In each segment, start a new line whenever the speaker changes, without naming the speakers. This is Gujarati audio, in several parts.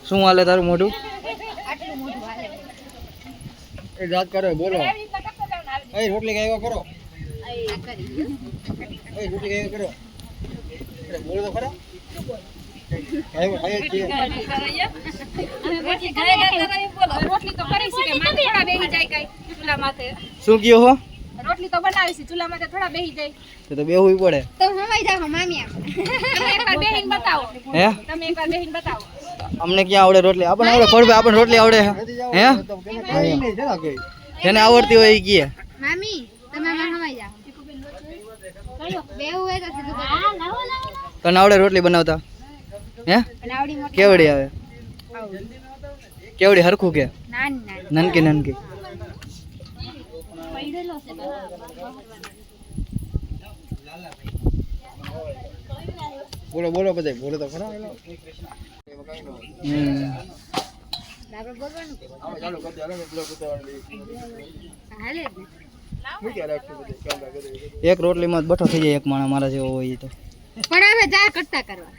શું હાલે તારું મોઢું?
એ જાત કરે બોલો. એ રોટલી ગાયવા કરો. એ રોટલી ગાયવા કરો. અરે બોલો તો ખરા.
શું કયો હો?
રોટલી તો બનાવી છે ચૂલા માં થોડા બેહી જાય
તો બેહવું પડે.
તો હવાઈ જાવ મામી તમે એકવાર બેહીને બતાવો.
હે
તમે એકવાર બેહીને બતાવો.
અમને ક્યાં આવડે રોટલી? આપણને આવડે ખોડભાઈ, આપણને રોટલી આવડે હે? જેને આવડતી હોય એ કહે.
મામી તમે આમાં હવાઈ જાવ. બેહવું હોય તો સીધું બતાવો.
તને આવડે રોટલી બનાવતા? હે
આવડી મોટી
કેવડી આવે? કેવડી હરખું કે
નાની
નનકી નનકી?
પડેલો છે
બોલો બોલો બધા બોલો તો ખરા.
આપણે બોલવાનું
ચાલો કરી હાલો બ્લોગ ઉતારવાની.
હાલે
મૂકી રાખજો બધે કામડા કરે.
એક રોટલીમાં જ બઠો થઈ જાય એક માણસ મારા જેવો હોય ઈ તો.
પણ હવે જા કરતા કરવા.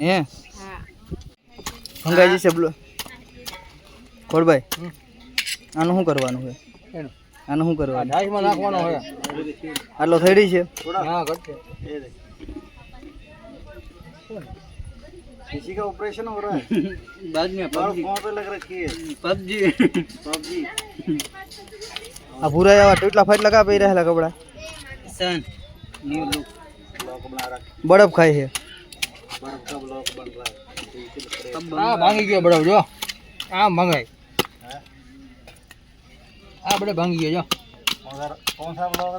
હે
હા
હંગાઈ જશે ખોડભાઈ. આનું શું કરવાનું છે? આનું શું કરવાનું?
ડાઈસમાં નાખવાનો હોય.
આટલો થઈડી છે?
હા ઘટશે.
किसी का ऑपरेशन हो रहा है
बाद में
कौन पे लग रखी है
પબજી
पबजी
આ ભૂરા એવા ટૂટલા ફાટલા કા પહેરી રહેલા કપડા
सन न्यू लुक ब्लॉक बना रहा
બરફ ખાય છે.
बर्फ का ब्लॉक बन रहा है
આ ભાંગી ગયો બરાબર જો. આમ ભાંગાય. આ બડે ભાંગી ગયો જો.
कौन सा ब्लॉक